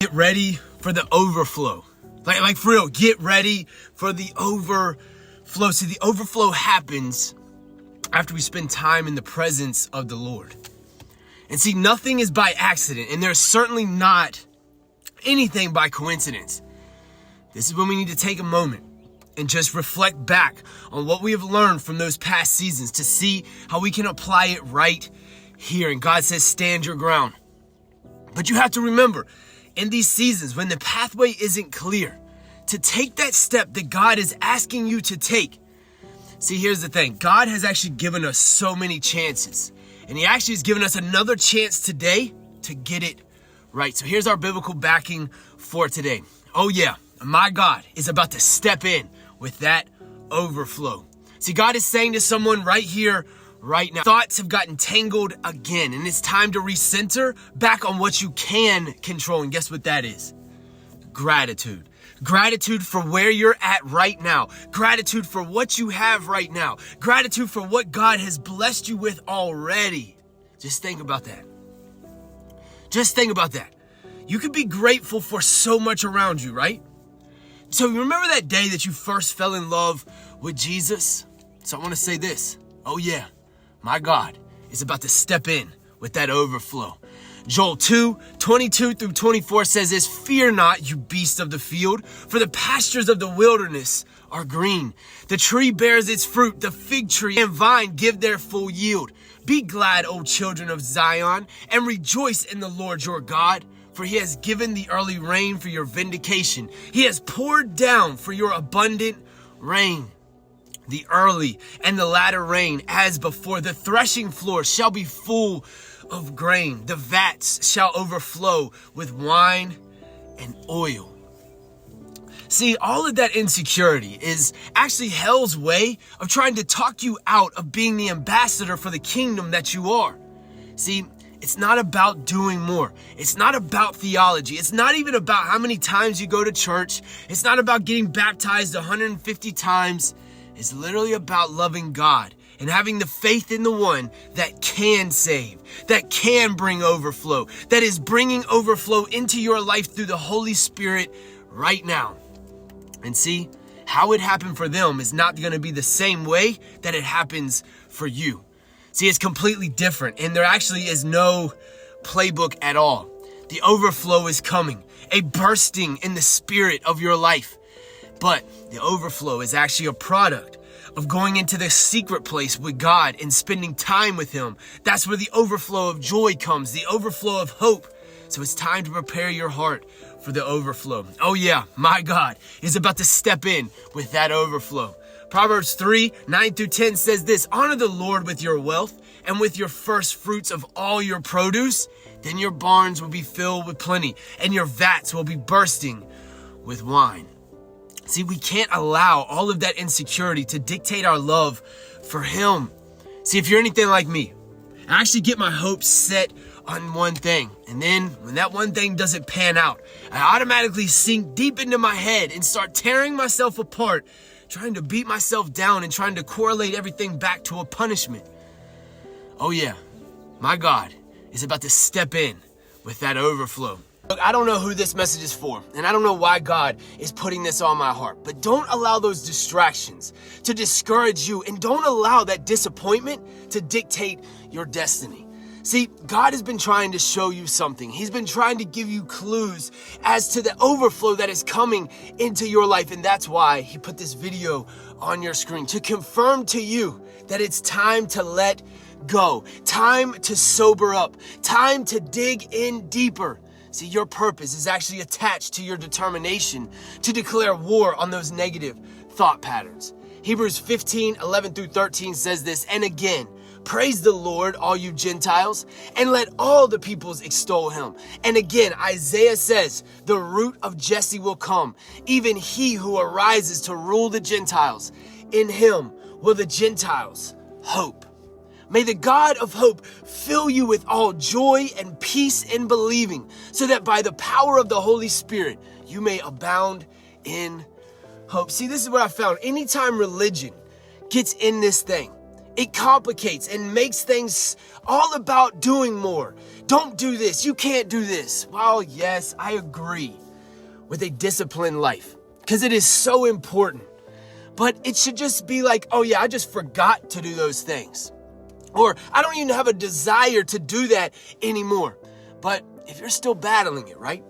Get ready for the overflow. Like for real, get ready for the overflow. See, the overflow happens after we spend time in the presence of the Lord. And see, nothing is by accident, and there's certainly not anything by coincidence. This is when we need to take a moment and just reflect back on what we have learned from those past seasons to see how we can apply it right here. And God says, stand your ground. But you have to remember, in these seasons, when the pathway isn't clear, to take that step that God is asking you to take. See, here's the thing. God has actually given us so many chances. And he actually has given us another chance today to get it right. So here's our biblical backing for today. Oh yeah, my God is about to step in with that overflow. See, God is saying to someone right here, right now, thoughts have gotten tangled again, and it's time to recenter back on what you can control. And guess what that is? Gratitude. Gratitude for where you're at right now. Gratitude for what you have right now. Gratitude for what God has blessed you with already. Just think about that. Just think about that. You could be grateful for so much around you, right? So you remember that day that you first fell in love with Jesus? So I want to say this. Oh yeah, my God is about to step in with that overflow. Joel 2:22-24 says this, fear not, you beasts of the field, for the pastures of the wilderness are green. The tree bears its fruit, the fig tree and vine give their full yield. Be glad, O children of Zion, and rejoice in the Lord your God, for he has given the early rain for your vindication. He has poured down for your abundant rain. The early and the latter rain as before. The threshing floor shall be full of grain. The vats shall overflow with wine and oil. See, all of that insecurity is actually hell's way of trying to talk you out of being the ambassador for the kingdom that you are. See, it's not about doing more. It's not about theology. It's not even about how many times you go to church. It's not about getting baptized 150 times. It's literally about loving God and having the faith in the one that can save, that can bring overflow, that is bringing overflow into your life through the Holy Spirit right now. And see, how it happened for them is not going to be the same way that it happens for you. See, it's completely different, and there actually is no playbook at all. The overflow is coming, a bursting in the spirit of your life. But the overflow is actually a product of going into the secret place with God and spending time with him. That's where the overflow of joy comes, the overflow of hope. So it's time to prepare your heart for the overflow. Oh yeah, my God is about to step in with that overflow. Proverbs 3:9-10 says this, honor the Lord with your wealth and with your first fruits of all your produce. Then your barns will be filled with plenty and your vats will be bursting with wine. See, we can't allow all of that insecurity to dictate our love for him. See, if you're anything like me, I actually get my hopes set on one thing. And then when that one thing doesn't pan out, I automatically sink deep into my head and start tearing myself apart, trying to beat myself down and trying to correlate everything back to a punishment. Oh yeah, my God is about to step in with that overflow. Look, I don't know who this message is for, and I don't know why God is putting this on my heart, but don't allow those distractions to discourage you, and don't allow that disappointment to dictate your destiny. See, God has been trying to show you something. He's been trying to give you clues as to the overflow that is coming into your life, and that's why he put this video on your screen, to confirm to you that it's time to let go, time to sober up, time to dig in deeper. See, your purpose is actually attached to your determination to declare war on those negative thought patterns. Hebrews 15:11-13 says this, and again, praise the Lord, all you Gentiles, and let all the peoples extol him. And again, Isaiah says, the root of Jesse will come, even he who arises to rule the Gentiles. In him will the Gentiles hope. May the God of hope fill you with all joy and peace in believing, so that by the power of the Holy Spirit, you may abound in hope. See, this is what I found. Anytime religion gets in this thing, it complicates and makes things all about doing more. Don't do this. You can't do this. Well, yes, I agree with a disciplined life because it is so important. But it should just be like, oh yeah, I just forgot to do those things. Or I don't even have a desire to do that anymore. But if you're still battling it, right?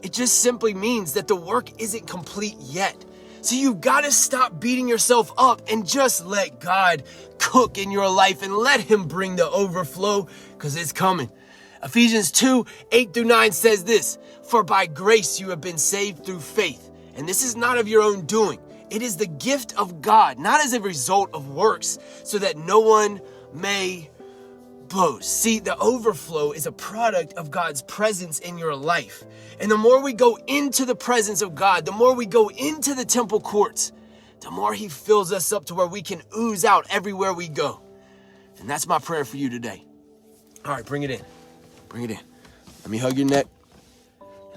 It just simply means that the work isn't complete yet. So you've got to stop beating yourself up and just let God cook in your life and let him bring the overflow because it's coming. Ephesians 2:8-9 says this, "For by grace you have been saved through faith. And this is not of your own doing. It is the gift of God, not as a result of works, so that no one may boast." See, the overflow is a product of God's presence in your life. And the more we go into the presence of God, the more we go into the temple courts, the more he fills us up to where we can ooze out everywhere we go. And that's my prayer for you today. All right, bring it in. Bring it in. Let me hug your neck.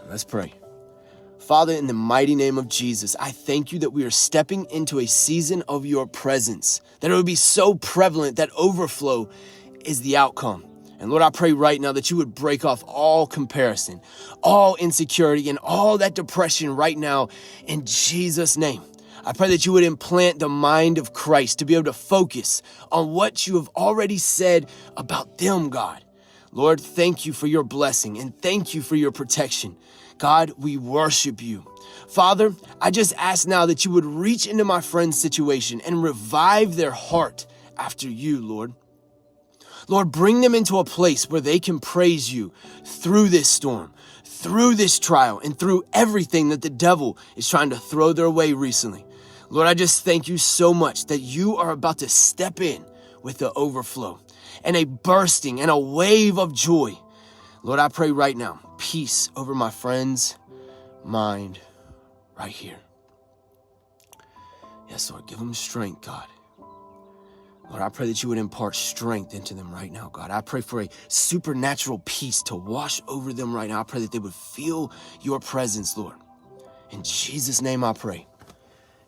Let's pray. Father, in the mighty name of Jesus, I thank you that we are stepping into a season of your presence, that it would be so prevalent that overflow is the outcome. And Lord, I pray right now that you would break off all comparison, all insecurity, and all that depression right now in Jesus' name. I pray that you would implant the mind of Christ to be able to focus on what you have already said about them, God. Lord, thank you for your blessing and thank you for your protection. God, we worship you. Father, I just ask now that you would reach into my friend's situation and revive their heart after you, Lord. Lord, bring them into a place where they can praise you through this storm, through this trial, and through everything that the devil is trying to throw their way recently. Lord, I just thank you so much that you are about to step in with the overflow and a bursting and a wave of joy. Lord, I pray right now, peace over my friend's mind right here. Yes, Lord, give them strength, God. Lord, I pray that you would impart strength into them right now, God. I pray for a supernatural peace to wash over them right now. I pray that they would feel your presence, Lord. In Jesus' name I pray.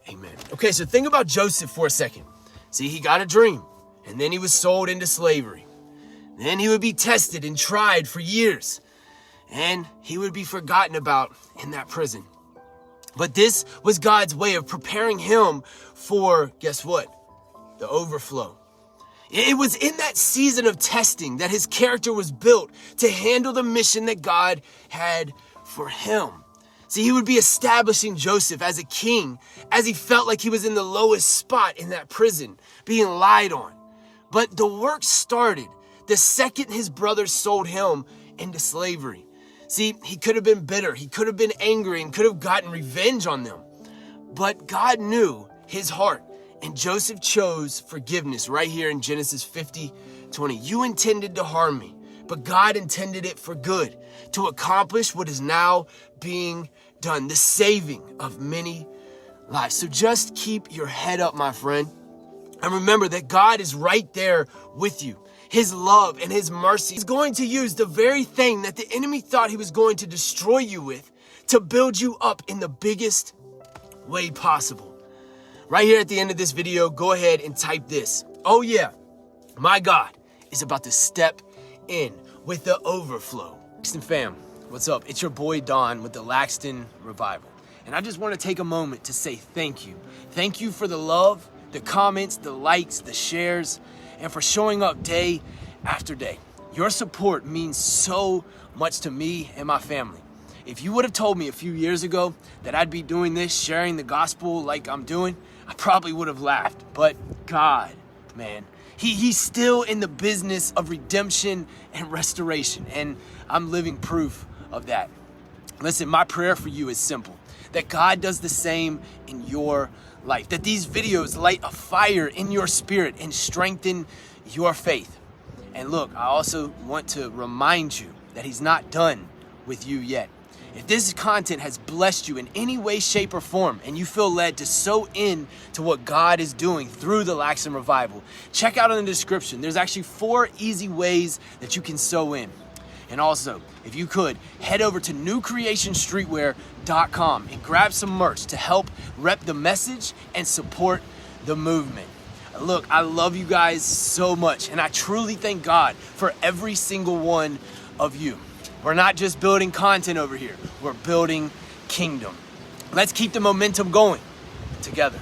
Amen. Okay, so think about Joseph for a second. See, he got a dream, and then he was sold into slavery. Then he would be tested and tried for years, and he would be forgotten about in that prison. But this was God's way of preparing him for, guess what? The overflow. It was in that season of testing that his character was built to handle the mission that God had for him. See, he would be establishing Joseph as a king as he felt like he was in the lowest spot in that prison, being lied on. But the work started the second his brothers sold him into slavery. See, he could have been bitter, he could have been angry, and could have gotten revenge on them. But God knew his heart, and Joseph chose forgiveness right here in Genesis 50:20. You intended to harm me, but God intended it for good, to accomplish what is now being done, the saving of many lives. So just keep your head up, my friend, and remember that God is right there with you. His love and his mercy is going to use the very thing that the enemy thought he was going to destroy you with to build you up in the biggest way possible. Right here at the end of this video, go ahead and type this. Oh yeah, my God is about to step in with the overflow. Laxton fam, what's up? It's your boy Don with the Laxton Revival. And I just want to take a moment to say thank you. Thank you for the love, the comments, the likes, the shares, and for showing up day after day. Your support means so much to me and my family. If you would have told me a few years ago that I'd be doing this, sharing the gospel like I'm doing, I probably would have laughed. But God, man, He's still in the business of redemption and restoration, and I'm living proof of that. Listen, my prayer for you is simple, that God does the same in your life, that these videos light a fire in your spirit and strengthen your faith. And look, I also want to remind you that He's not done with you yet. If this content has blessed you in any way, shape, or form, and you feel led to sow in to what God is doing through the Laxton Revival, check out in the description. There's actually 4 easy ways that you can sow in. And also, if you could, head over to newcreationstreetwear.com and grab some merch to help rep the message and support the movement. Look, I love you guys so much, and I truly thank God for every single one of you. We're not just building content over here, we're building kingdom. Let's keep the momentum going together.